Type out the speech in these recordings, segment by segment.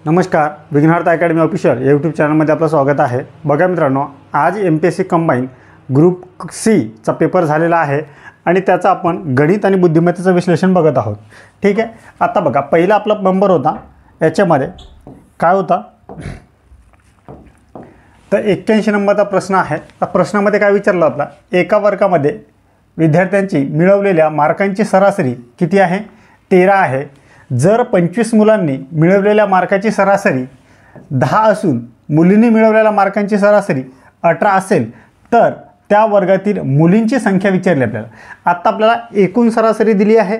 नमस्कार, विघ्नार्थ academy official YouTube चॅनलमध्ये आपलं स्वागत आहे। बघा मित्रांनो, आज MPSC कंबाईन ग्रुप Cचा पेपर झालेला आहे आणि त्याचं आपण गणित आणि बुद्धिमत्तेचं विश्लेषण बघत आहोत। ठीक आहे, आता बघा, पहिला आपला नंबर होता, याच्यामध्ये काय होता तर 81 नंबरचा प्रश्न आहे। त्या प्रश्नामध्ये काय विचारलं, आपला एका वर्गामध्ये विद्यार्थ्यांची मिळवलेल्या मार्कांची सरासरी किती आहे? 13 आहे। जर 25 मुलांनी मिळवलेल्या मार्काची सरासरी 10 असून मुलींनी मिळवलेल्या मार्कांची सरासरी 18 असेल तर त्या वर्गातील मुलींची संख्या विचारली आपल्याला। आता आपल्याला एकूण सरासरी दिली आहे,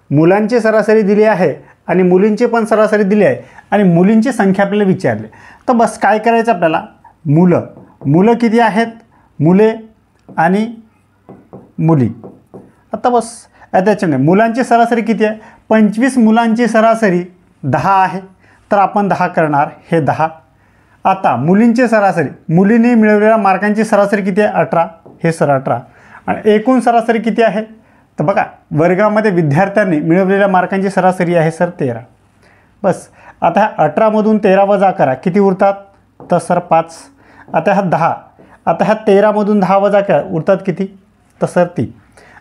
मुलांची सरासरी दिली आहे आणि मुलींची पण सरासरी दिली आहे आणि मुलींची संख्या आपल्याला विचारली। तर बस काय करायचं आपल्याला, मुलं किती आहेत, मुले आणि मुली। आता बस त्याच्याने मुलांची सरासरी किती आहे? 25 मुलांची सरासरी 10 आहे, तर आपण 10 करणार, हे 10। आता मुलींची सरासरी, मुलींनी मिळवलेल्या मार्कांची सरासरी किती आहे? 18, हे सर 18। आणि एकूण सरासरी किती आहे? तर बघा, वर्गामध्ये विद्यार्थ्यांनी मिळवलेल्या मार्कांची सरासरी आहे सर 13। बस आता ह्या 18मधून 13 वजा करा, किती उरतात? तर सर 5। आता ह्या 10, आता ह्या 13मधून 10 वजा करा, उरतात किती? तर सर 3।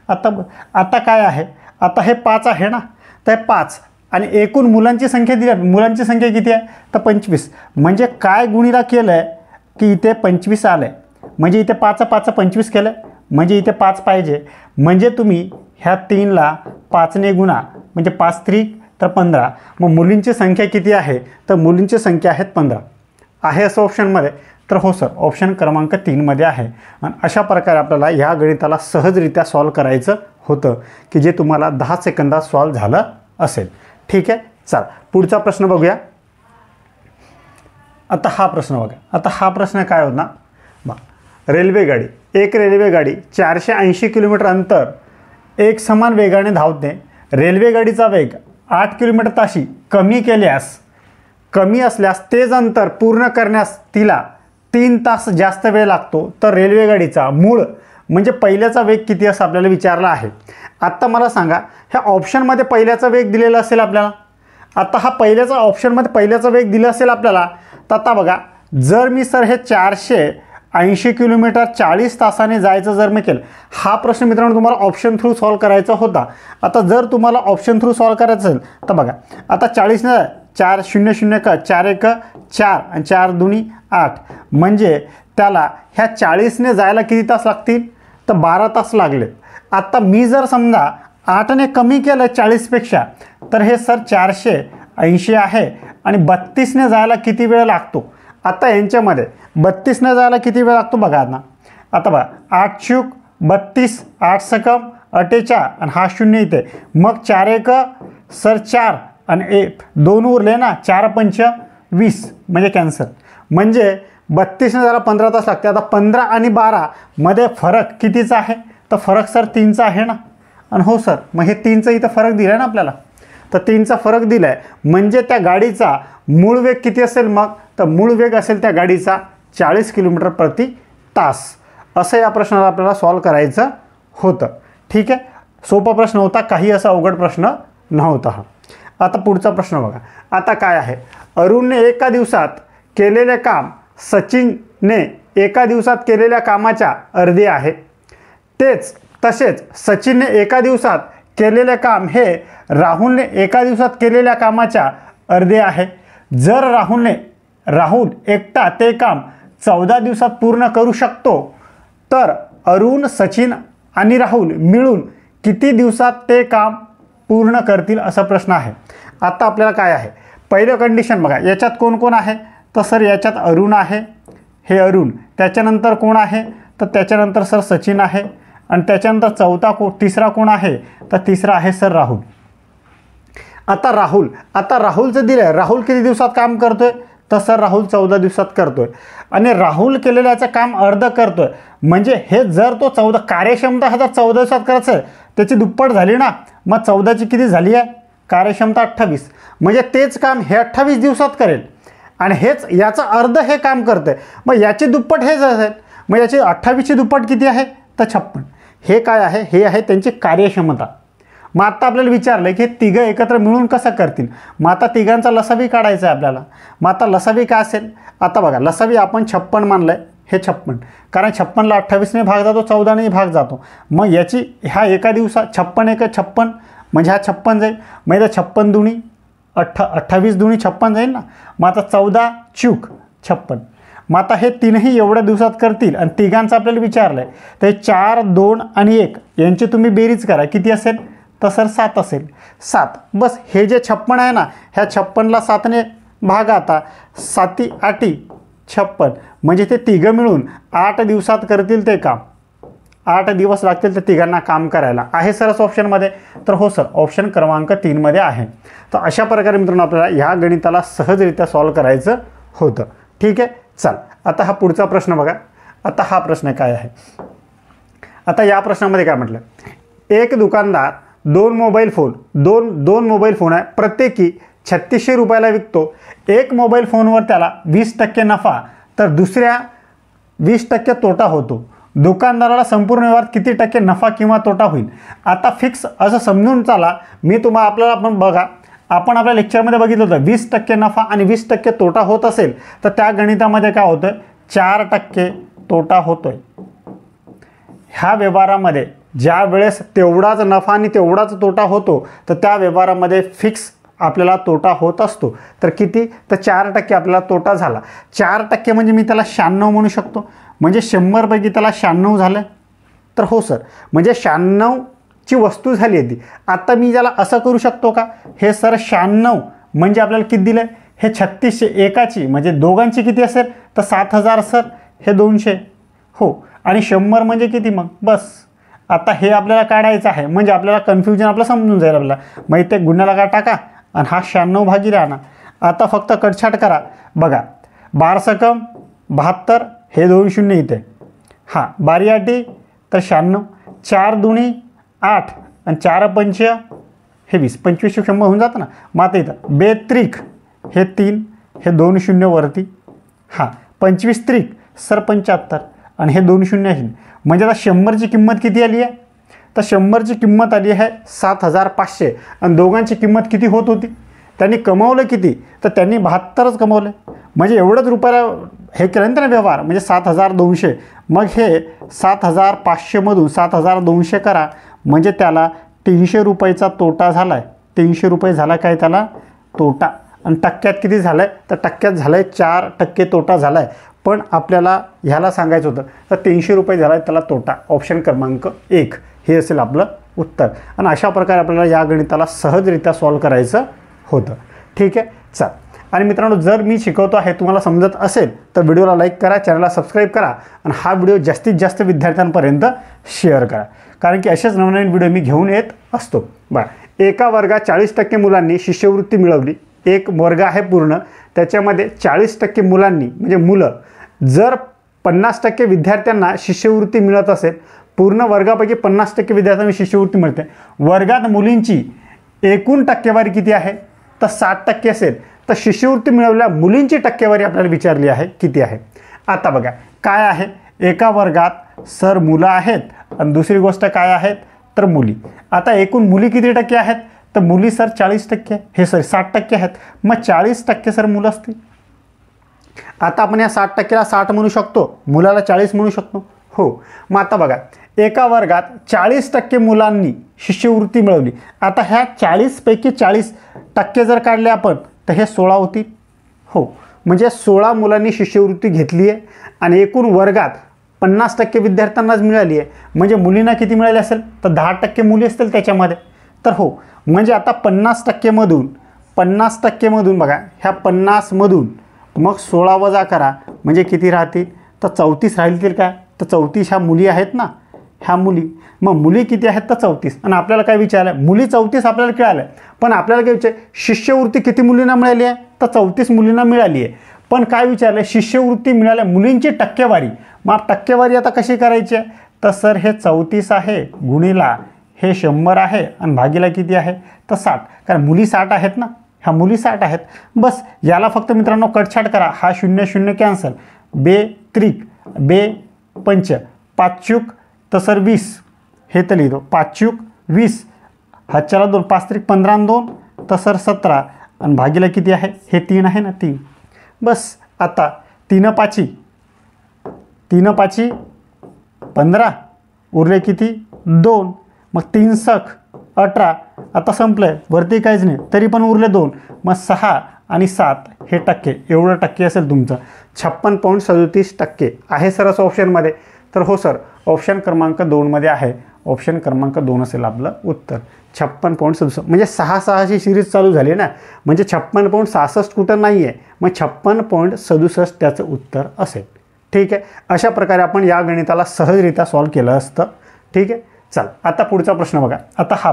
आता काय आहे, आता हे 5 आहे ना, तर 5 आणि एकूण मुलांची संख्या दिली, मुलांची संख्या किती आहे? तर 25। म्हणजे काय गुणिला केलं आहे की इथे 25 आलं आहे, म्हणजे इथे 5 25 केलं आहे, म्हणजे इथे 5 पाहिजे। म्हणजे तुम्ही ह्या 3ला 5ने गुणा, म्हणजे 5 3 तर 15। मग मुलींची संख्या किती आहे? तर मुलींची संख्या आहेत 15 आहे असं ऑप्शनमध्ये। तर हो सर, ऑप्शन क्रमांक 3मध्ये आहे। आणि अशा प्रकारे आपल्याला ह्या गणिताला सहजरित्या सॉल्व करायचं होतं की जे तुम्हाला 10 सेकंदात सॉल्व झालं असेल। ठीक आहे, चला पुढचा प्रश्न बघूया। आता हा प्रश्न बघा, आता हा प्रश्न काय होता बा, रेल्वेगाडी, एक रेल्वेगाडी 480 किलोमीटर अंतर एक समान वेगाने धावते। रेल्वेगाडीचा वेग 8 किलोमीटर ताशी कमी असल्यास तेच अंतर पूर्ण करण्यास तिला 3 तास जास्त वेळ लागतो, तर रेल्वेगाडीचा मूळ म्हणजे पहिल्याचा वेग किती असं आपल्याला विचारला आहे। आत्ता मला सांगा, ह्या ऑप्शनमध्ये पहिल्याचा वेग दिलेला असेल आपल्याला। आता हा पहिल्याचा ऑप्शनमध्ये पहिल्याचा वेग दिला असेल आपल्याला, तर आता बघा, जर मी सर हे 480 किलोमीटर 40 तासाने जायचं जर मी केलं, हा प्रश्न मित्रांनो तुम्हाला ऑप्शन थ्रू सॉल्व करायचा होता। आता जर तुम्हाला ऑप्शन थ्रू सॉल्व करायचं असेल तर बघा, आता 40 ने 4 0 0 का 4 1 4 आणि 4 2 8, म्हणजे त्याला ह्या 40ने जायला किती तास लागतील? तर 12 तास लागले। आता मी जर समजा 8ने कमी केलं 40पेक्षा, तर हे सर 480 आहे आणि 32ने जायला किती वेळ लागतो? आता यांच्यामध्ये 32ने जायला किती वेळ लागतो बघा ना। आता बघा, 8 चूक 32, 8 सकम 48 आणि हा 0 इथे, मग 4 1 सर 4 आणि 2 उरले ना, 4 5 20, म्हणजे कॅन्सल। म्हणजे 32ने जायला 15 तास लागते। आता 15 आणि 12 मध्ये फरक कितीचा आहे? तर फरक सर 3चा आहे ना। आणि हो सर, मग हे 3चा इथं फरक दिला आहे ना आपल्याला, तर 3चा फरक दिला आहे, म्हणजे त्या गाडीचा मूळ वेग किती असेल मग? तर मूळ वेग असेल त्या गाडीचा 40 किलोमीटर प्रति तास। असं या प्रश्नाला आपल्याला सॉल्व करायचं होतं। ठीक आहे, सोपा प्रश्न होता, काही असा अवघड प्रश्न नव्हता हा। आता पुढचा प्रश्न बघा, आता काय आहे, अरुणने एका दिवसात केलेले काम सचिनने एका दिवसात केलेल्या कामाच्या अर्धे आहे। तसेच सचिनने एका दिवसात केलेले काम हे राहुलने एका दिवसात केलेल्या कामाच्या अर्धे आहे। जर राहुल एकटा ते काम 14 दिवसात पूर्ण करू शकतो, तर अरुण, सचिन आणि राहुल मिळून किती दिवसात ते काम पूर्ण करतील असा प्रश्न आहे। आता आपल्याला काय आहे, पहिलं कंडिशन बघा, याच्यात कोण कोण आहे? तर सर याच्यात अरुण आहे, हे अरुण। त्याच्यानंतर कोण आहे? तर त्याच्यानंतर सर सचिन आहे आणि त्याच्यानंतर तिसरा कोण आहे? तर तिसरा आहे सर राहुल। आता राहुलचं दिलं आहे, राहुल किती दिवसात काम करतोय? तर सर राहुल 14 दिवसात करतोय आणि राहुल केलेल्याचं काम अर्ध करतोय, म्हणजे हे जर तो 14 कार्यक्षमता ह्याचा 14 दिवसात करायचं आहे, त्याची दुप्पट झाली ना, मग 14ची किती झाली आहे? कार्यक्षमता 28, म्हणजे तेच काम हे 28 दिवसात करेल आणि हेच याचं अर्ध हे काम करतंय, मग याची दुप्पट हेच असेल, मग याची 28ची दुप्पट किती आहे? तर 56। हे काय आहे? हे आहे त्यांची कार्यक्षमता। मग आता आपल्याला विचारलं की हे तिघं एकत्र मिळून कसं करतील. मग आता तिघांचा लसावी काढायचा आहे आपल्याला. मग आता लसावी काय असेल. आता बघा लसावी आपण 56 मानलं आहे, हे 56 कारण 56ला 28ने भाग जातो, 14ने भाग जातो. मग याची ह्या एका दिवसात 56 एक 56 म्हणजे हा 56 जाईल. मग इथं 56 दुनी 28 दुनी 56 जाईल ना. मग आता 14 चूक 56. मग आता हे तीनही एवढ्या दिवसात करतील आणि तिघांचं आपल्याला विचारलं आहे. तर 4, 2 आणि 1 यांची तुम्ही बेरीज करा, किती असेल. तर सर 7 असेल. 7 बस. हे जे 56 आहे ना, ह्या 56ला 7ने भागा. आता 7 8 56 म्हणजे ते तिघं मिळून 8 दिवसात करतील ते काम. 8 दिवस लागतील ते तिघांना काम करायला. आहे सरच ऑप्शनमध्ये. तर हो सर, ऑप्शन क्रमांक 3मध्ये आहे. तर अशा प्रकारे मित्रांनो आपल्याला ह्या गणिताला सहजरित्या सॉल्व करायचं होतं. ठीक आहे. चल आता हा पुढचा प्रश्न बघा. आता हा प्रश्न काय आहे. आता या प्रश्नामध्ये काय म्हटलं. एक दुकानदार दोन मोबाईल फोन आहे, प्रत्येकी 3600 रुपयाला विकतो. एक मोबाईल फोनवर त्याला 20% नफा तर दुसऱ्या 20% तोटा होतो. दुकानदाराला संपूर्ण व्यवहारात किती टक्के नफा किंवा तोटा होईल. आता फिक्स असं समजून चाला. मी आपल्याला आपण बघा, आपण आपल्या लेक्चरमध्ये बघितलं होतं 20% नफा आणि 20% तोटा होत असेल तर त्या गणितामध्ये काय होतं, 4% तोटा होतोय. ह्या व्यवहारामध्ये ज्या वेळेस तेवढाच नफा आणि तेवढाच तोटा होतो तर त्या व्यवहारामध्ये फिक्स आपल्याला तोटा होत असतो. तर किती, तर 4% आपल्याला तोटा झाला. 4% म्हणजे मी त्याला 96 म्हणू शकतो. म्हणजे 100 पैकी त्याला 96 झालं. तर हो सर, म्हणजे 96ची वस्तू झाली आहे ती. आता मी त्याला असं करू शकतो का, हे सर 96 म्हणजे आपल्याला किती दिलं आहे, हे 3600 एकाची म्हणजे दोघांची किती असेल तर 7000 सर, हे 200 हो. आणि 100 म्हणजे किती मग बस. आता हे आपल्याला काढायचं आहे म्हणजे आपल्याला कन्फ्युजन आपलं समजून जाईल आपल्याला. मग इथे गुन्ह्याला का टाका आणि हा 96 भागिले आणा. आता फक्त कटछाट करा. बघा 12 कम 72, हे 2 शून्य इथे. हां 12 आठी तर 96, 4 दुनी 8 आणि 4 पंच हे 20, 25 100 होऊन जातं ना. मग आता इथं 2 त्रिक हे 3, हे 2 शून्य वरती. हां 25 त्रिक सर 75 आणि हे 2 शून्य आहे. म्हणजे आता 100ची किंमत किती आली आहे, तर 100ची किंमत आली आहे 7500 आणि दोघांची किंमत किती होत होती. त्यांनी कमावलं किती, तर त्यांनी 72च कमावलं. म्हणजे एवढंच रुपयाला हे केलं ना व्यवहार, म्हणजे 7200. मग हे 7500मधून 7200 करा म्हणजे त्याला 300 रुपयाचा तोटा झाला आहे. 300 रुपये झाला काय त्याला तोटा. आणि टक्क्यात किती झालं आहे, तर टक्क्यात झालं आहे 4% तोटा झाला आहे. पण आपल्याला ह्याला सांगायचं होतं तर 300 रुपये झाला आहे त्याला तोटा. ऑप्शन क्रमांक 1 हे असेल आपलं उत्तर. आणि अशा प्रकारे आपल्याला या गणिताला सहजरित्या सॉल्व करायचं होतं. ठीक आहे. चल, आणि मित्रांनो जर मी शिकवतो आहे तुम्हाला समजत असेल तर व्हिडिओला लाईक करा, चॅनलला सबस्क्राईब करा आणि हा व्हिडिओ जास्तीत जास्त विद्यार्थ्यांपर्यंत शेअर करा. कारण की असेच नवनवीन व्हिडिओ मी घेऊन येत असतो. एका वर्गात 40% मुलांनी शिष्यवृत्ती मिळवली. एक वर्ग आहे पूर्ण, त्याच्यामध्ये 40% मुलांनी म्हणजे मुलं, जर 50% विद्यार्थ्यांना शिष्यवृत्ती मिळत असेल, पूर्ण वर्गापैकी 50% विद्यार्थ्यांना शिष्यवृत्ती मिळते. वर्गात मुलींची एकूण टक्केवारी किती आहे, तर 60% असेल. तर शिष्यवृत्ती मिळवलेल्या मुलींची टक्केवारी आपल्याला विचारली आहे किती आहे. आता बघा काय आहे, एका वर्गात सर मुलं आहेत आणि दुसरी गोष्ट काय आहेत तर मुली. आता एकूण मुली किती टक्के आहेत, तर मुली सर 40%, हे सर 60% आहेत. मग 40% सर मुलं असतील. आता आपण या 60%ला 60 म्हणू शकतो, मुलाला 40 म्हणू शकतो हो. मग आता बघा एका वर्गात 40% मुलांनी शिष्यवृत्ती मिळवली. आता ह्या 40 पैकी 40% जर काढले आपण तर हे 16 होतील हो. म्हणजे 16 मुलांनी शिष्यवृत्ती घेतली आहे आणि एकूण वर्गात 50% विद्यार्थ्यांनाच मिळाली आहे. म्हणजे मुलींना किती मिळाली असेल, तर 10% मुली असतील त्याच्यामध्ये. तर हो, म्हणजे आता 50%मधून बघा ह्या 50मधून मग 16 वजा करा म्हणजे किती राहतील, तर 34 राहतील काय, तर 34 ह्या मुली आहेत ना, ह्या मुली. मग मुली किती आहेत, तर 34. आणि आपल्याला काय विचारलं, मुली 34 आपल्याला कळालं आहे. पण आपल्याला काय विचार, शिष्यवृत्ती किती मुलींना मिळाली आहे, तर 34 मुलींना मिळाली आहे. पण काय विचारलं, शिष्यवृत्ती मिळाल्या मुलींची टक्केवारी. मग टक्केवारी आता कशी करायची आहे, तर सर हे 34 आहे गुणिला हे 100 आहे आणि भागीला किती आहे, तर 60. कारण मुली 60 आहेत ना, ह्या मुली 60 आहेत. बस याला फक्त मित्रांनो कटछाट करा. हा 0 0 कॅन्सल. 2 त्रिक 2 पंच 5 चूक तर सर 20, हे तर लिहितो 5 चूक 20 हातच्याला 2, 5 त्रिक 15 आणि 2 तर सर 17 आणि भागीला किती आहे, हे 3 आहे ना 3. बस आता 3 पाची 15 उरले किती 2, मग 3 सख 18. आता संपलं वरती काहीच नाही तरी पण उरले 2, मग 6 आणि 7 हे टक्के, एवढं टक्के असेल तुमचं 56.37% आहे सर असं ऑप्शनमध्ये. तर हो सर ऑप्शन क्रमांक 2मध्ये आहे. ऑप्शन क्रमांक 2 असेल आपलं उत्तर 56.67. म्हणजे 6ची सिरीज चालू झाली ना, म्हणजे 56.66 कुठं नाही आहे, मग 56.67 त्याचं उत्तर असेल. ठीक आहे, अशा प्रकारे आपण या गणिताला सहजरित्या सॉल्व केलं असतं. ठीक आहे, चल आता पुढचा प्रश्न बघा. आता हा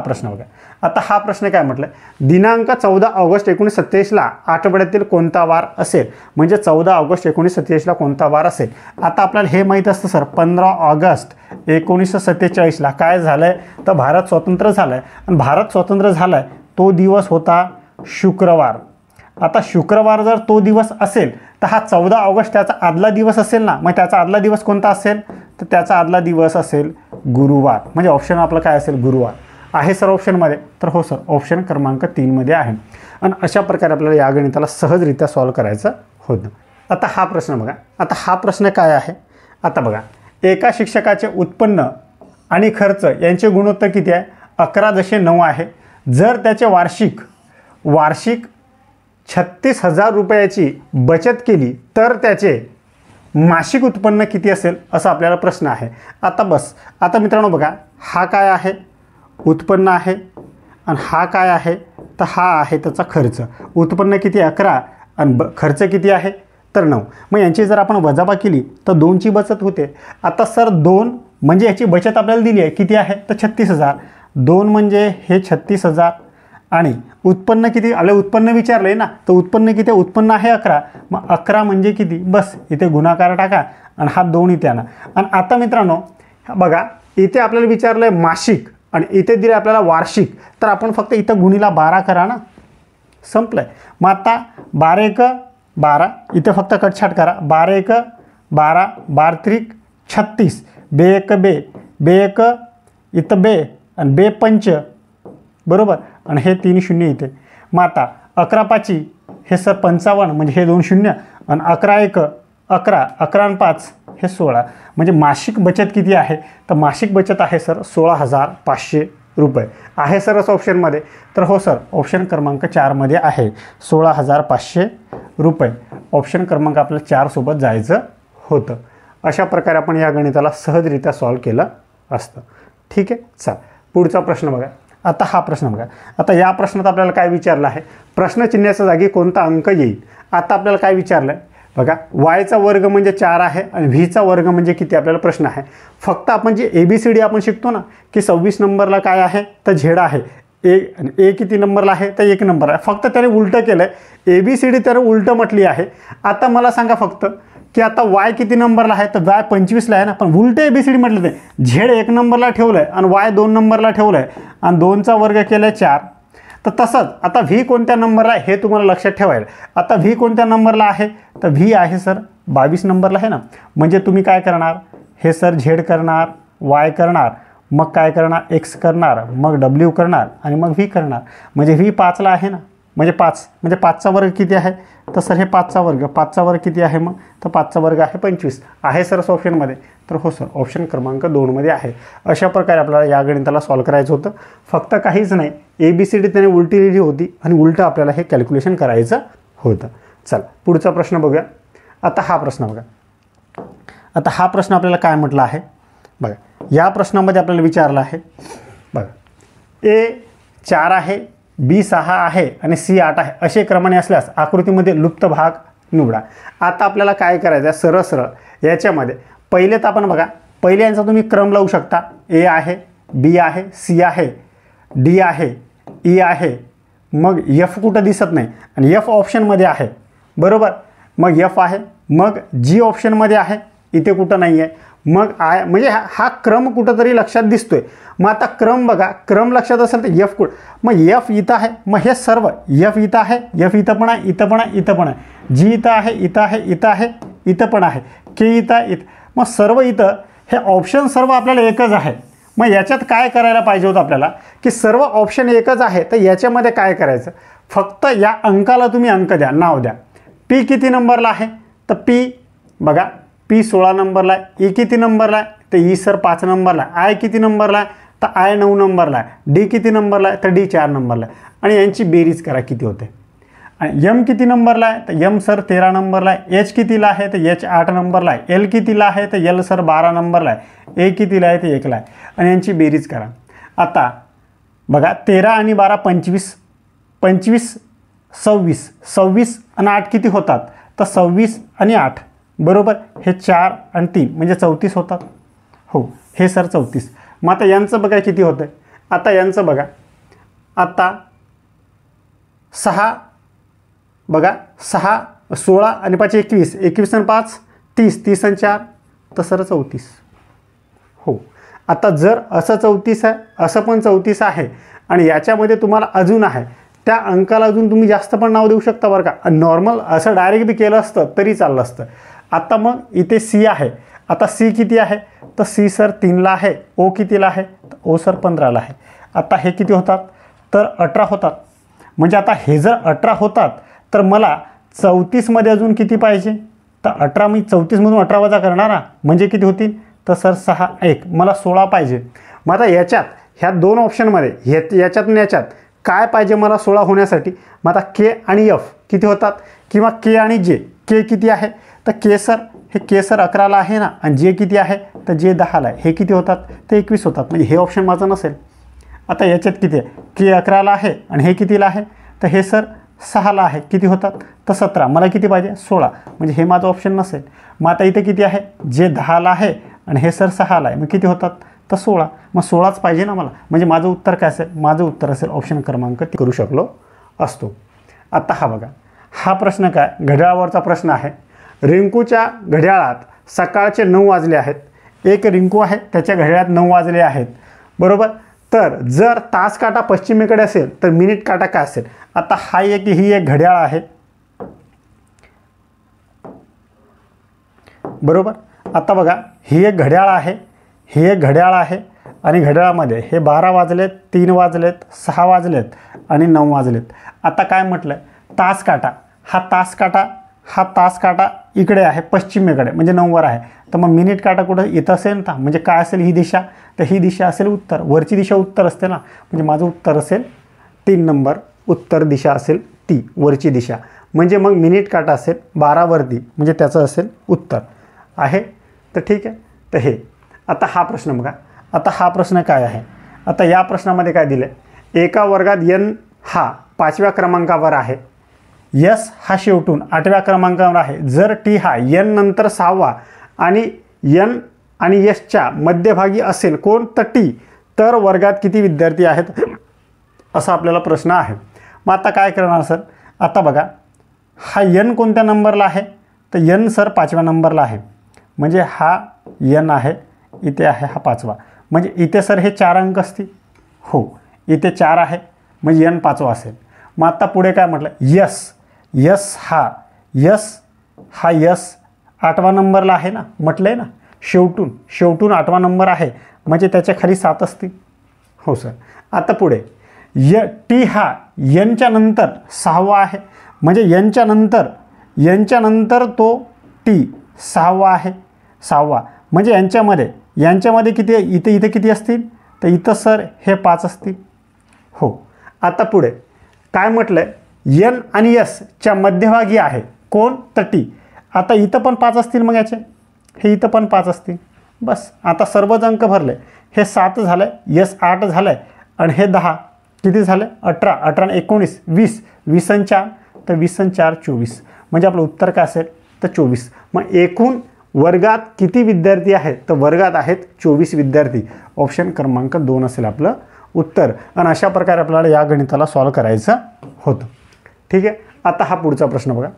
प्रश्न काय म्हटलं, दिनांक 14 ऑगस्ट 1927ला आठवड्यातील कोणता वार असेल, म्हणजे 14 ऑगस्ट 1927ला कोणता वार असेल. आता आपल्याला हे माहीत असतं सर 15 ऑगस्ट 1947ला काय झालं आहे, तर भारत स्वतंत्र झालं आहे आणि भारत स्वतंत्र झाला आहे तो दिवस होता शुक्रवार. आता शुक्रवार जर तो दिवस असेल तर हा 14 ऑगस्ट त्याचा आदला दिवस असेल ना, मग त्याचा आदला दिवस कोणता असेल, तर त्याचा आदला दिवस असेल गुरुवार. म्हणजे ऑप्शन आपलं काय असेल, गुरुवार आहे सर ऑप्शनमध्ये. तर हो सर ऑप्शन क्रमांक 3मध्ये आहे. आणि अशा प्रकारे आपल्याला या गणिताला सहजरित्या सॉल्व करायचं होतं. आता हा प्रश्न बघा. आता हा प्रश्न काय आहे, आता बघा एका शिक्षकाचे उत्पन्न आणि खर्च यांचे गुणोत्तर किती आहे, 11.9 आहे. जर त्याचे वार्षिक 36,000 रुपयाची बचत केली तर त्याचे मासिक उत्पन्न किती असेल असा आपल्याला प्रश्न आहे. आता मित्रांनो बघा, हा काय आहे उत्पन्न आहे आणि हा काय आहे, तर हा आहे त्याचा खर्च. उत्पन्न किती 11 आणि खर्च किती आहे तर 9. मग यांची जर आपण वजाबाकी केली तर 2ची बचत होते. आता सर 2 म्हणजे याची बचत आपल्याला दिली आहे किती आहे, तर 36,000. 2 म्हणजे हे 36,000 आणि उत्पन्न किती, आपलं उत्पन्न विचारलं आहे ना, तर उत्पन्न किती, उत्पन्न आहे 11. मग 11 म्हणजे किती, बस इथे गुणाकार टाका आणि हा 2 इथे आणा. आणि आता मित्रांनो बघा, इथे आपल्याला विचारलं आहे मासिक आणि इथे दिलं आपल्याला वार्षिक, तर आपण फक्त इथं गुणीला 12 करा ना, संपलं आहे. मग आता 12 1 12, इथे फक्त कटछाट करा. 12 1 12, 12 त्रिक 36, बे 1 बे, बे 1 इथं बे आणि बे 5 बरोबर, आणि हे 3 शून्य इथे. मग आता 11 पाची हे सर 55, म्हणजे हे 2 शून्य आणि 11 1 11, 11 आणि 5 हे 16. म्हणजे मासिक बचत किती आहे, तर मासिक बचत आहे सर 16,500 रुपये आहे सर असं ऑप्शनमध्ये. तर हो सर ऑप्शन क्रमांक 4मध्ये आहे 16,500 रुपये. ऑप्शन क्रमांक आपलं 4 सोबत जायचं होतं. अशा प्रकारे आपण या गणिताला सहजरित्या सॉल्व केलं असतं. ठीक आहे, चल पुढचा प्रश्न बघा. आता हा प्रश्न बघा. आता या प्रश्नात आपल्याला काय विचारलं आहे, प्रश्नचिन्हाच्या जागी कोणता अंक येईल. आता आपल्याला काय विचारलं आहे बघा, वायचा वर्ग म्हणजे 4 आहे आणि व्हीचा वर्ग म्हणजे किती आपल्याला प्रश्न आहे. फक्त आपण जे ABCD आपण शिकतो ना, की 26 नंबरला काय आहे तर झेड आहे, ए किती नंबरला आहे तर 1 नंबर आहे. फक्त त्याने उलटं केलं आहे, ABCD त्याने उलटं म्हटली आहे. आता मला सांगा फक्त की आता वाय किती नंबरला आहे, तर वाय 25ला आहे ना, पण उलटे ABCD म्हटलं ते. झेड 1 नंबरला ठेवलं आहे आणि वाय 2 नंबरला ठेवलं आहे आणि 2चा वर्ग केला आहे 4. तर तसंच आता व्ही कोणत्या नंबरला आहे हे तुम्हाला लक्षात ठेवायला. आता व्ही कोणत्या नंबरला आहे, तर व्ही आहे सर 22 नंबरला आहे ना. म्हणजे तुम्ही काय करणार, हे सर झेड करणार, वाय करणार, मग काय करणार एक्स करणार, मग डब्ल्यू करणार आणि मग व्ही करणार. म्हणजे व्ही 5ला आहे ना, म्हणजे 5 म्हणजे 5चा वर्ग किती आहे, तर सर हे 5चा वर्ग किती आहे, मग तर 5चा वर्ग आहे 25 आहे सर ऑप्शनमध्ये. तर हो सर ऑप्शन क्रमांक 2मध्ये आहे. अशा प्रकारे आपल्याला या गणिताला सॉल्व करायचं होतं. फक्त काहीच नाही, ABCD त्याने उलटी लिहिली होती आणि उलटं आपल्याला हे कॅल्क्युलेशन करायचं होतं. चल पुढचा प्रश्न बघूया. आता हा प्रश्न बघा. आता हा प्रश्न आपल्याला काय म्हटलं आहे बघा. या प्रश्नामध्ये आपल्याला विचारलं आहे बघा, A 4 आहे, B 6 आहे आणि C 8 आहे असे क्रमाने असल्यास आकृतीमध्ये लुप्त भाग निवडा. आता आपल्याला काय करायचं आहे, सरळ सरळ याच्यामध्ये पहिले तर आपण बघा, पहिले यांचा तुम्ही क्रम लावू शकता. A आहे, B आहे, C आहे, D आहे, E आहे, मग F कुठं दिसत नाही आणि F ऑप्शनमध्ये आहे बरोबर. मग F आहे, मग G ऑप्शनमध्ये आहे, इथे कुठं नाही आहे. मग आय म्हणजे हा क्रम कुठंतरी लक्षात दिसतोय. मग आता क्रम बघा, क्रम लक्षात असेल तर F कुठं, मग F इथं आहे, मग हे सर्व F इथं आहे, F इथं पण आहे, इथं पण आहे, इथं पण आहे, G इथं आहे, इथं आहे, इथं आहे, इथं पण आहे, K इथं आहे, इथं, मग सर्व इथं हे ऑप्शन सर्व आपल्याला एकच आहे. मग याच्यात काय करायला पाहिजे होतं आपल्याला की सर्व ऑप्शन एकच आहे, तर याच्यामध्ये काय करायचं, फक्त या अंकाला तुम्ही अंक द्या, नाव द्या. पी किती नंबरला आहे, तर पी बघा पी 16 नंबरला आहे. ई किती नंबरला आहे, तर ई सर 5 नंबरला आहे. आय किती नंबरला आहे, तर आय 9 नंबरला आहे. डी किती नंबरला आहे, तर डी 4 नंबरला आहे. आणि यांची बेरीज करा किती होते. आणि यम किती नंबरला आहे, तर यम सर 13 नंबरला आहे. एच कितीला आहे, तर एच 8 नंबरला आहे. एल कितीला आहे, तर एल सर 12 नंबरला आहे. ए कितीला आहे, तर 1ला आहे. आणि यांची बेरीज करा. आता बघा 13 आणि 12 25, 25 26, 26 आणि 8 किती होतात, तर 26 आणि 8 बरोबर, हे 4 आणि 3 म्हणजे 34 होतात. हो, हे सर 34. मग आता यांचं बघा किती होतं. आता यांचं बघा, आता 6 बघा 6 16 आणि 5 21, 21 आणि 5 30, 30 आणि 4 तर सर 34. हो, आता जर असं 34 आहे, असं पण 34 आहे आणि याच्यामध्ये तुम्हाला अजून आहे, त्या अंकाला अजून तुम्ही जास्त पण नाव देऊ शकता बरं का. नॉर्मल असं डायरेक्ट बी केलं असतं तरी चाललं असतं. आता मग इथे सी आहे. आता सी किती आहे, तर सी सर 3ला आहे. ओ कितीला आहे, तर ओ सर 15ला आहे. आता हे किती होतात, तर 18 होतात. म्हणजे आता हे जर 18 होतात तर मला 34मध्ये अजून किती पाहिजे, तर 18 मी 34मधून 18 वजा करणार ना, म्हणजे किती होतील, तर सर 6 1 मला 16 पाहिजे. मग आता याच्यात ह्या दोन ऑप्शनमध्ये याच्यात आणि याच्यात काय पाहिजे मला 16 होण्यासाठी. मग आता के आणि एफ किती होतात, किंवा के आणि जे. के किती आहे, तर के सर हे के सर 11ला आहे ना, आणि जे किती आहे, तर जे 10ला आहे. हे किती होतात, ते 21 होतात. म्हणजे हे ऑप्शन माझं नसेल. आता याच्यात किती आहे, के 11ला आहे आणि हे कितीला आहे, तर हे सर 6ला आहे. किती होतात, तर 17. मला किती पाहिजे, 16. म्हणजे हे माझं ऑप्शन नसेल. मग आता इथे किती आहे, जे 10ला आहे आणि हे सर 6ला आहे. मग किती होतात, तर 16. मग 16च पाहिजे ना मला. म्हणजे माझं उत्तर काय असेल, माझं उत्तर असेल ऑप्शन क्रमांक करू शकलो असतो. आता हा बघा, हा प्रश्न काय, घड्याळावरचा प्रश्न आहे. रिंकूच्या घड्याळात सकाळचे 9 वाजले आहेत. एक रिंकू आहे, त्याच्या घड्याळात 9 वाजले आहेत बरोबर. तर जर तास काटा पश्चिमेकडे असेल तर मिनिट काटा काय असेल. आता हा ही एक घड्याळ आहे बरोबर. आता बघा ही एक घड्याळ आहे, ही एक घड्याळ आहे आणि घड्याळामध्ये हे 12 वाजलेत, 3 वाजलेत, 6 वाजलेत आणि 9 वाजलेत. आता काय म्हटलं, तास काटा हा तास काटा इकडे आहे पश्चिमेकडे, म्हणजे 9वर आहे. तर मग मिनिट काटा कुठं इथं असेल ना, म्हणजे काय असेल ही दिशा, तर ही दिशा असेल उत्तर. वरची दिशा उत्तर असते ना, म्हणजे माझं उत्तर असेल 3 नंबर. उत्तर दिशा असेल ती वरची दिशा. म्हणजे मग मिनिट काटा असेल 12 वरती, म्हणजे त्याचं असेल उत्तर आहे. तर ठीक आहे. तर हे आता हा प्रश्न बघा. आता हा प्रश्न काय आहे, आता या प्रश्नामध्ये काय दिलं आहे, एका वर्गात एन हा 5व्या क्रमांकावर आहे, यस हा शेवटून 8व्या क्रमांकावर आहे. जर टी हा एन नंतर 6वा आणि एन आणि यसच्या मध्यभागी असेल कोण, तर टी, तर वर्गात किती विद्यार्थी आहेत, असा आपल्याला प्रश्न आहे. मग आता काय करणार सर, आता बघा हा एन कोणत्या नंबरला आहे, तर एन सर 5व्या नंबरला आहे. म्हणजे हा एन आहे, इथे आहे हा 5वा. म्हणजे इथे सर हे 4 अंक असतील. हो, इथे 4 आहे म्हणजे एन 5वा असेल. मग आता पुढे काय म्हटलं, यस हा यस 8वा नंबरला आहे ना, म्हटलं आहे ना, शेवटून 8वा नंबर आहे, म्हणजे त्याच्या खाली 7 असतील. हो सर. आता पुढे टी हा एनच्या नंतर 6वा आहे, म्हणजे यांच्या नंतर तो टी 6वा आहे. 6वा म्हणजे यांच्यामध्ये किती, इथे किती असतील, तर इथं सर हे 5 असतील. हो. आता पुढे काय म्हटलं, एन आणि यसच्या मध्यभागी आहे कोण, तर टी. आता इथं पण 5 असतील, मग याचे हे इथं पण 5 असतील. बस आता सर्वच अंक भरले. हे 7 झालं आहे, यस 8 झालं आहे आणि हे 10 किती झालं, 18 आणि 19 20, 20 आणि 4 तर 20 आणि 4 24. म्हणजे आपलं उत्तर काय असेल, तर 24. मग एकूण वर्गात किती विद्यार्थी आहेत, तर वर्गात आहेत 24 विद्यार्थी. ऑप्शन क्रमांक 2 असेल आपलं उत्तर. आणि अशा प्रकारे आपल्याला या गणिताला सॉल्व करायचं होतं. ठीक आहे. आता हा पुढचा प्रश्न बघा.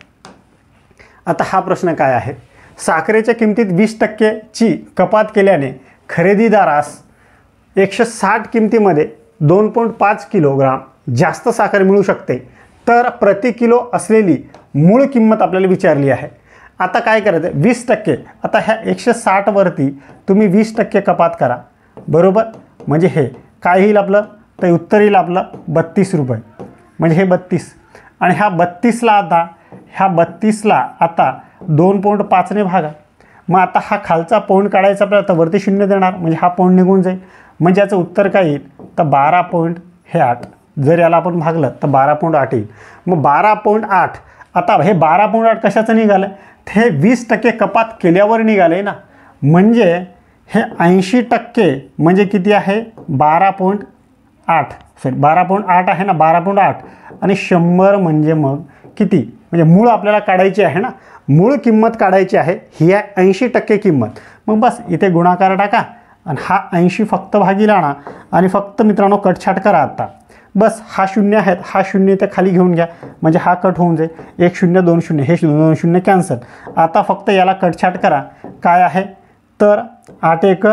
आता हा प्रश्न काय आहे, साखरेच्या किमतीत 20% कपात केल्याने खरेदीदारास 160 किमतीमध्ये 2.5 किलोग्राम जास्त साखर मिळू शकते. तर प्रति किलो असलेली मूळ किंमत आपल्याला विचारली आहे. आता काय करायचं, 20%. आता ह्या 160 वरती तुम्ही 20% कपात करा बरोबर. म्हणजे हे काय येईल आपलं, तर उत्तर येईल आपलं 32 रुपये. म्हणजे हे 32 आणि ह्या 32ला आता 2.5ने भागा. मग आता हा खालचा पॉईंट काढायचा आपल्याला, तर वरती 0 देणार म्हणजे हा पॉईंट निघून जाईल. म्हणजे याचं उत्तर काय येईल, तर 12.8. जर याला आपण भागलं तर 12.8 येईल. मग 12.8 आता हे 12.8 कशाचं निघालं, हे 20% कपात केल्यावर निघाले ना. म्हणजे हे 80% म्हणजे किती आहे, 12.8. सॉरी 12.8 आहे ना, 12.8 आणि 100 म्हणजे मग किती, म्हणजे मूळ आपल्याला काढायची आहे ना, मूळ किंमत काढायची आहे. ही आहे 80% किंमत. मग बस इथे गुणाकार टाका आणि हा 80 फक्त भागीला आणा आणि फक्त मित्रांनो कटछाट करा. आता बस हा 0 आहेत, हा 0 इथे खाली घेऊन घ्या म्हणजे हा कट होऊन जाईल. 1 0 2 0, हे 2 0 कॅन्सल. आता फक्त याला कटछाट करा. काय आहे, तर 8 1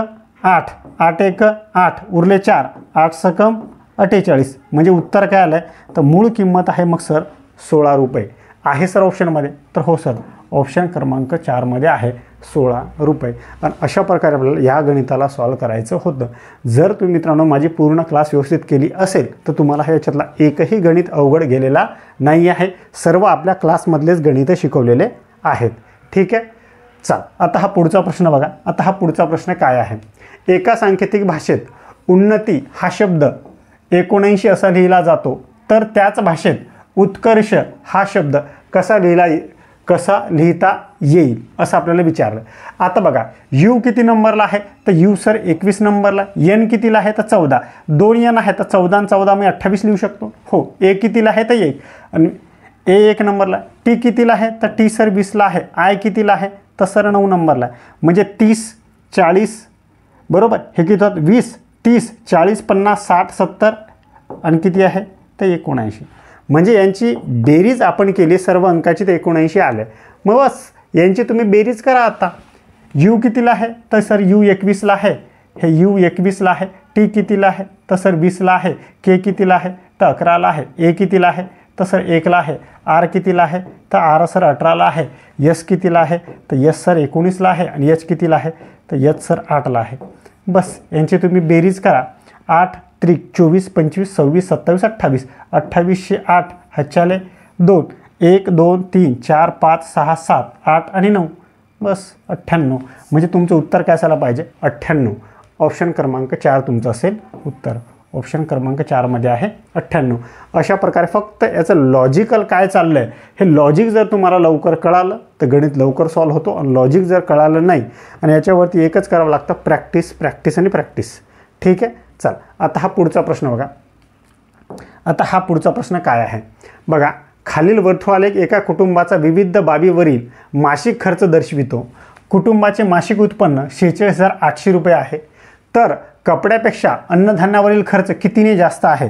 8, 8 1 8, उरले 4, 8 सकम 48. म्हणजे उत्तर काय आलं आहे, तर मूळ किंमत आहे मग सर 16 रुपये आहे सर ऑप्शनमध्ये. तर हो सर, ऑप्शन क्रमांक 4मध्ये आहे 16 रुपये. आणि अशा प्रकारे आपल्याला या गणिताला सॉल्व करायचं होतं. जर तुम्ही मित्रांनो माझी पूर्ण क्लास व्यवस्थित केली असेल तर तुम्हाला ह्याच्यातला एकही गणित अवघड गेलेला नाही आहे. सर्व आपल्या क्लासमधलेच गणितं शिकवलेले आहेत. ठीक आहे, चल आता हा पुढचा प्रश्न बघा. आता हा पुढचा प्रश्न काय आहे, एका सांकेतिक भाषेत उन्नती हा शब्द 79 असा लिहिला जातो, तर त्याच भाषेत उत्कर्ष हा शब्द कसा लिहिता येईल असं आपल्याला विचारलं. आता बघा, यू किती नंबरला आहे, तर यू सर 21 नंबरला. एन कितीला आहे, तर 14. 2 एन आहे तर 14 आणि 14 मी 28 लिहू शकतो. हो. ए कितीला आहे, तर 1 आणि ए 1 नंबरला. टी कितीला आहे, तर टी सर 20ला आहे. आय कितीला आहे, तर सर 9 नंबरला. म्हणजे 30 40 बरोबर, हे किती होतात 20 30 40 50 60 70 आणि किती आहे, तर 79. म्हणजे यांची बेरीज आपण केली सर्व अंकाची, तर 79 आले. मग बस यांची तुम्ही बेरीज करा. आता यू कितीला आहे, तर सर यू 21ला आहे. हे यू 21ला आहे. टी कितीला आहे, तर सर 20ला आहे. के कितीला आहे, तर 11ला आहे. ए कितीला आहे, तर सर 1ला आहे. आर कितीला आहे, तर आर सर 18ला आहे. यस कितीला आहे, तर यस सर 19ला आहे. आणि एच कितीला आहे, तर एच सर 8ला आहे. बस यांची तुम्ही बेरीज करा. 8 त्रिक 24 25 26 27 28. 28 8 ह्याच्याले 2 1 2 3 4 5 6 7 8 आणि 9. बस 98. म्हणजे तुमचं उत्तर काय असायला पाहिजे, 98. ऑप्शन क्रमांक 4 तुमचं असेल उत्तर. ऑप्शन क्रमांक 4मध्ये आहे 98. अशा प्रकारे फक्त याचं लॉजिकल काय चाललं आहे, हे लॉजिक जर तुम्हाला लवकर कळालं तर गणित लवकर सॉल्व्ह होतो. आणि लॉजिक जर कळालं नाही आणि याच्यावरती एकच करावं लागतं, प्रॅक्टिस प्रॅक्टिस आणि प्रॅक्टिस. ठीक आहे, चल आता हा पुढचा प्रश्न बघा. आता हा पुढचा प्रश्न काय आहे बघा. खालील वर्तुळालेख एका कुटुंबाचा विविध बाबीवरील मासिक खर्च दर्शवितो. कुटुंबाचे मासिक उत्पन्न 46,800 रुपये आहे, तर कपड्यापेक्षा अन्नधान्यावरील खर्च कितीने जास्त आहे.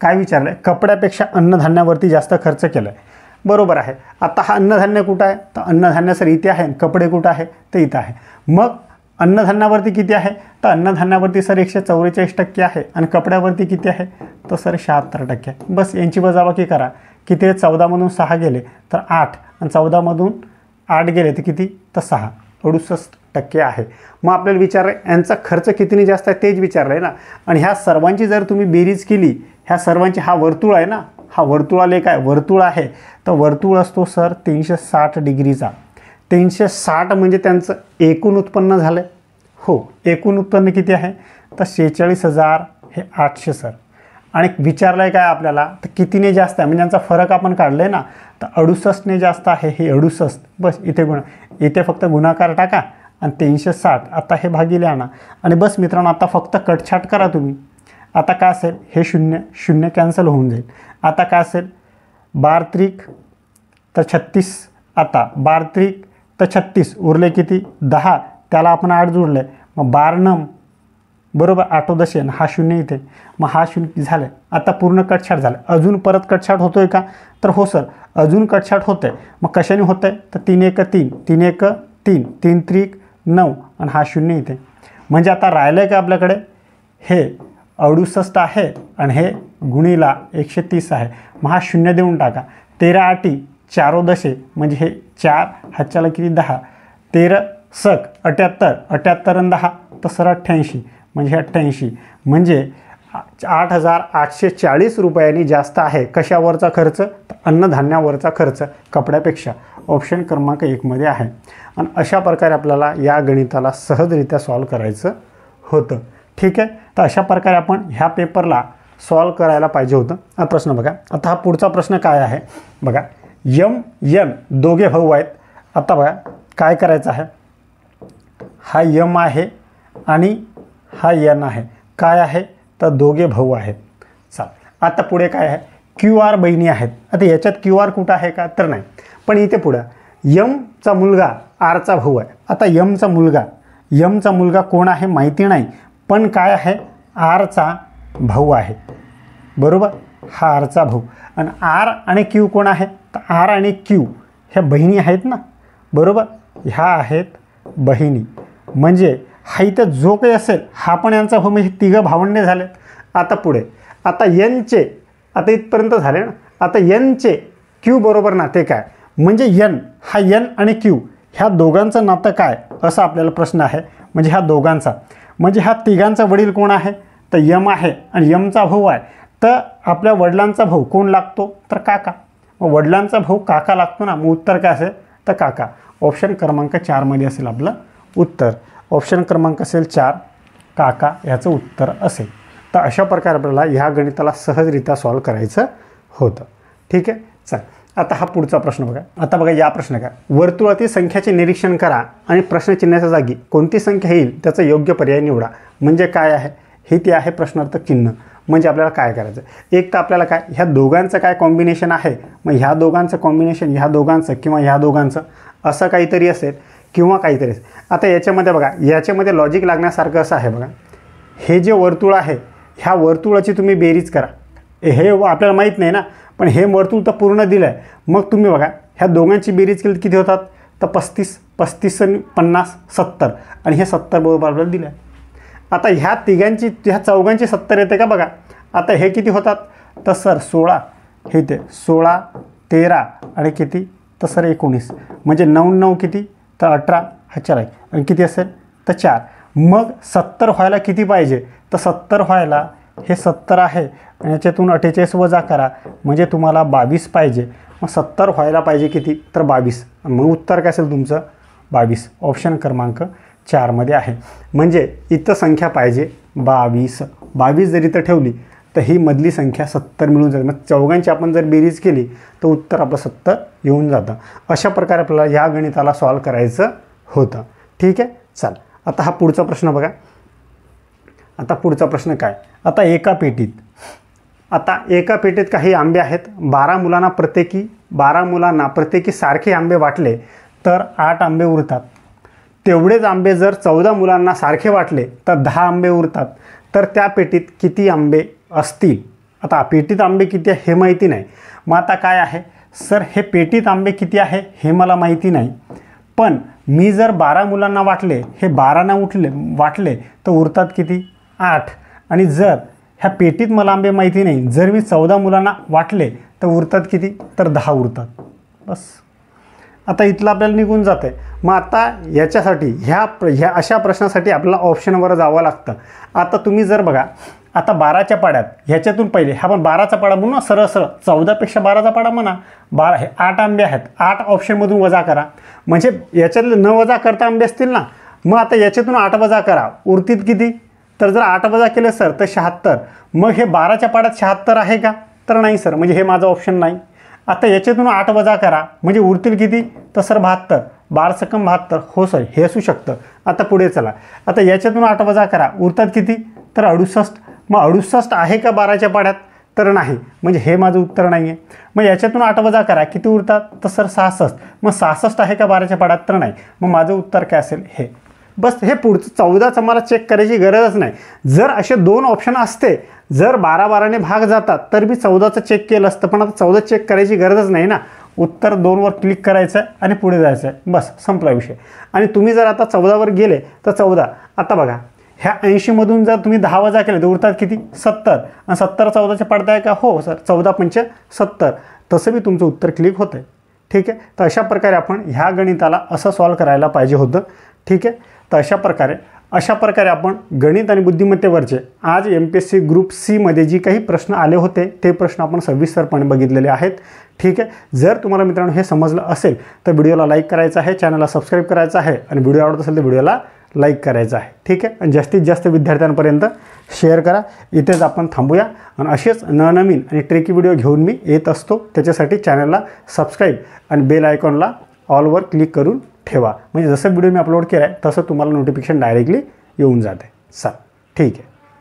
काय विचारलं आहे, कपड्यापेक्षा अन्नधान्यावरती जास्त खर्च केला आहे. बरोबर आहे. आता हा अन्नधान्य कुठं आहे, तर अन्नधान्य सर इथे आहे. कपडे कुठं आहे, तर इथं आहे. मग अन्नधान्यावरती किती आहे, तर अन्नधान्यावरती सर 144% आहे. आणि कपड्यावरती किती आहे, तर सर 76% आहे. बस यांची वजाबाकी करा. किती आहे, 14मधून 6 गेले तर 8 आणि 14मधून 8 गेले तर किती, तर 6, 68% आहे. मग आपल्याला विचारलं यांचा खर्च कितीने जास्त आहे तेच विचारलं आहे ना. आणि ह्या सर्वांची जर तुम्ही बेरीज केली, ह्या सर्वांची, हा वर्तुळ आहे ना, हा वर्तुळालेख आहे, वर्तुळ आहे. तर वर्तुळ असतो सर 360 डिग्रीचा. 360 म्हणजे त्यांचं एकूण उत्पन्न झालं. हो, एकूण उत्पन्न किती आहे, तर 46,800 सर. आणि विचारलं आहे काय आपल्याला, तर कितीने जास्त आहे, म्हणजे यांचा फरक आपण काढला आहे ना, तर 68ने जास्त आहे. हे 68. बस इथे इथे फक्त गुणाकार टाका आणि 360 आता हे भागिले आणा आणि बस मित्रांनो आता फक्त कटछाट करा तुम्ही. आता काय असेल, हे 0 0 कॅन्सल होऊन जाईल. आता काय असेल, 12 त्रिक तर 36. आता 12 त्रिक तर 36, उरले किती 10, त्याला आपण 8 जोडले. मग 12 बरोबर 8 दशे, हा 0 इथे. मग हा 0 झालं. आता पूर्ण कटछाट झालं. अजून परत कटछाट होतोय का, तर हो सर अजून कटछाट होतंय. मग कशाने होतंय, तर 3 1 3 3 1 3 3 त्रिक 9 आणि हा 0 इथे. म्हणजे आता राहिलं आहे का आपल्याकडे, हे 68 आहे आणि हे गुणीला 130 आहे. मग हा 0 देऊन टाका. 13 8 4 दशे म्हणजे हे 4 ह्याच्याला किती 10. 13 सक 78 78 आणि 10 तर सर 88. म्हणजे 88, म्हणजे 8,840 रुपयांनी जास्त आहे. कशावरचा खर्च? अन्नधान्यावरचा खर्च कपड्यापेक्षा. ऑप्शन क्रमांक 1 मध्ये आहे. आणि अशा प्रकारे आपल्याला या गणिताला सहजरित्या सॉल्व करायचं होतं. ठीक आहे. तर अशा प्रकारे आपण ह्या पेपरला सॉल्व करायला पाहिजे होतं. हा प्रश्न बघा. आता हा पुढचा प्रश्न काय आहे बघा. M, N दोघे भाऊ आहेत. आता बघा काय करायचं आहे. हा M आहे आणि हा N आहे. काय आहे तर दोघे भाऊ आहेत. चाल आता पुढे काय आहे. QR बहिणी आहेत. आता याच्यात QR कुठं आहे का तर नाही, पण इथे पुढं Mचा मुलगा Rचा भाऊ आहे. आता Mचा मुलगा कोण आहे माहिती नाही, पण काय आहे Rचा भाऊ आहे. बरोबर, हा Rचा भाऊ. आणि R आणि Q कोण आहे तर R आणि Q ह्या बहिणी आहेत ना. बरोबर, ह्या आहेत बहिणी. म्हणजे हा इथं जो काही असेल हा पण यांचा भाऊ, म्हणजे तिघं भावंडे झालेत. आता पुढे आता Nचे आता इथपर्यंत झाले ना. आता Nचे Q बरोबर नाते काय, म्हणजे N हा N आणि Q ह्या दोघांचं नातं काय असा आपल्याला प्रश्न आहे. म्हणजे ह्या दोघांचा, म्हणजे ह्या तिघांचा वडील कोण आहे तर M आहे आणि Mचा भाऊ आहे. तर आपल्या वडिलांचा भाऊ कोण लागतो तर काका. मग वडिलांचा भाऊ काका लागतो ना. मग उत्तर काय असेल तर काका. ऑप्शन क्रमांक 4 मध्ये असेल आपलं उत्तर. ऑप्शन क्रमांक असेल 4 काका ह्याचं उत्तर असेल. तर अशा प्रकारे आपल्याला ह्या गणिताला सहजरित्या सॉल्व करायचं होतं. ठीक आहे. चल आता हा पुढचा प्रश्न बघा. आता बघा या प्रश्न काय. वर्तुळातील संख्याचे निरीक्षण करा आणि प्रश्नचिन्हाच्या जागी कोणती संख्या येईल त्याचा योग्य पर्याय निवडा. म्हणजे काय आहे हे ते आहे प्रश्नार्थक चिन्ह. म्हणजे आपल्याला काय करायचं. एक तर आपल्याला काय ह्या दोघांचं काय कॉम्बिनेशन आहे. मग ह्या दोघांचं कॉम्बिनेशन ह्या दोघांचं किंवा ह्या दोघांचं असं काहीतरी असेल किंवा काहीतरी. आता याच्यामध्ये बघा, याच्यामध्ये लॉजिक लागण्यासारखं असं आहे बघा. हे जे वर्तुळ आहे ह्या वर्तुळाची तुम्ही बेरीज करा. हे आपल्याला माहीत नाही ना, पण हे वर्तुळ तर पूर्ण दिलं आहे. मग तुम्ही बघा ह्या दोघांची बेरीज केली किती होतात तर 35 आणि 50 70 आणि हे 70 बरोबर आपल्याला दिलं आहे. आता ह्या तिघांची ह्या चौघांची 70 येते का बघा. आता हे किती होतात तर सर 16, हे ते 16 13 आणि किती तर सर 19, म्हणजे 9 9 किती तर 18 हा 4 आहे आणि किती असेल तर 4. मग 70 व्हायला किती पाहिजे तर 70 व्हायला हे 70 आहे आणि याच्यातून 48 वजा करा म्हणजे तुम्हाला 22 पाहिजे. मग 70 व्हायला पाहिजे किती तर 22. मग उत्तर काय असेल तुमचं 22. ऑप्शन क्रमांक 4 मध्ये आहे. म्हणजे इथं संख्या पाहिजे 22. 22 जर इथं ठेवली तर ही मधली संख्या 70 मिळून जाते. मग चौघांची आपण जर बेरीज केली तर उत्तर आपलं 70 येऊन जातं. अशा प्रकारे आपल्याला ह्या गणिताला सॉल्व करायचं होतं. ठीक आहे. चल आता हा पुढचा प्रश्न बघा. आता पुढचा प्रश्न काय. आता एका पेटीत काही आंबे आहेत. 12 मुलांना प्रत्येकी सारखे आंबे वाटले तर 8 आंबे उरतात. तेवढेच आंबे जर 14 मुलांना सारखे वाटले तर 10 आंबे उरतात. तर त्या पेटीत किती आंबे असतील. आता पेटीत आंबे किती आहे हे माहिती नाही. मग आता काय आहे सर हे पेटीत आंबे किती आहे हे मला माहिती नाही, पण मी जर 12 मुलांना वाटले, हे 12ना वाटले तर उरतात किती 8. आणि जर ह्या पेटीत मला आंबे माहिती नाही, जर मी 14 मुलांना वाटले तर उरतात किती तर 10 उरतात. बस आता इथलं आपल्याला निघून जातं आहे. मग आता याच्यासाठी ह्या अशा प्रश्नासाठी आपल्याला ऑप्शनवर जावं लागतं. आता तुम्ही जर बघा आता 12च्या पाड्यात ह्याच्यातून पहिले हा पण 12चा पाडा म्हणू ना, सरळ 14पेक्षा 12चा पाडा म्हणा. 12 हे 8 आंबे आहेत. 8 ऑप्शनमधून वजा करा म्हणजे याच्यातले न वजा करता आंबे असतील ना. मग आता याच्यातून 8 वजा करा, उरतील किती तर जर 8 वजा केले सर तर 76. मग हे 12च्या पाड्यात 76 आहे का तर नाही सर, म्हणजे हे माझं ऑप्शन नाही. आता याच्यातून 8 वजा करा म्हणजे उरतील किती तर सर 72. 12 सकम 72 हो सर हे असू शकतं. आता पुढे चला. आता याच्यातून 8 वजा करा उरतात किती तर 68. मग 68 आहे का 12च्या पाड्यात तर नाही, म्हणजे हे माझं उत्तर नाही आहे. मग याच्यातून 8 वजा करा किती उरतात तर सर 66. मग 66 आहे का 12च्या पाड्यात तर नाही, मग माझं उत्तर काय असेल हे. बस हे पुढचं 14चं मला चेक करायची गरजच नाही. जर असे 2 ऑप्शन असते, जर 12-12ने भाग जातात तर मी 14चं चेक केलं असतं, पण आता 14 चेक करायची गरजच नाही ना. उत्तर 2वर क्लिक करायचं आहे आणि पुढे जायचं आहे. बस संपला विषय. आणि तुम्ही जर आता 14वर गेले तर 14. आता बघा ह्या 80मधून जर तुम्ही 10 वजा केले तर उरतात किती 70. आणि 70 14च्या पडता आहे का हो सर 14 पंचे 70. तसं बी तुमचं उत्तर क्लिक होतं आहे. ठीक आहे. तर अशा प्रकारे आपण ह्या गणिताला असं सॉल्व करायला पाहिजे होतं. ठीक आहे. तर अशा प्रकारे अशा प्रकारे आपण गणित आणि बुद्धिमत्तेवरचे आज MPSC ग्रुप सीमध्ये जी काही प्रश्न आले होते ते प्रश्न आपण सविस्तरपणे बघितलेले आहेत. ठीक आहे. जर तुम्हाला मित्रांनो हे समजलं असेल तर व्हिडिओला लाईक करायचं आहे, चॅनलला सबस्क्राईब करायचं आहे आणि व्हिडिओ आवडत असेल तर व्हिडिओला लाईक करायचं आहे. ठीक आहे. आणि जास्तीत जास्त विद्यार्थ्यांपर्यंत शेअर करा. इथेच आपण थांबूया आणि असेच नवनवीन आणि ट्रिकी व्हिडिओ घेऊन मी येत असतो. त्याच्यासाठी चॅनलला सबस्क्राईब आणि बेल आयकॉनला ऑलवर क्लिक करून ठेवा. म्हणजे जसं व्हिडिओ मी अपलोड केला आहे तसं तुम्हाला नोटिफिकेशन डायरेक्टली येऊन जाते. ठीक आहे.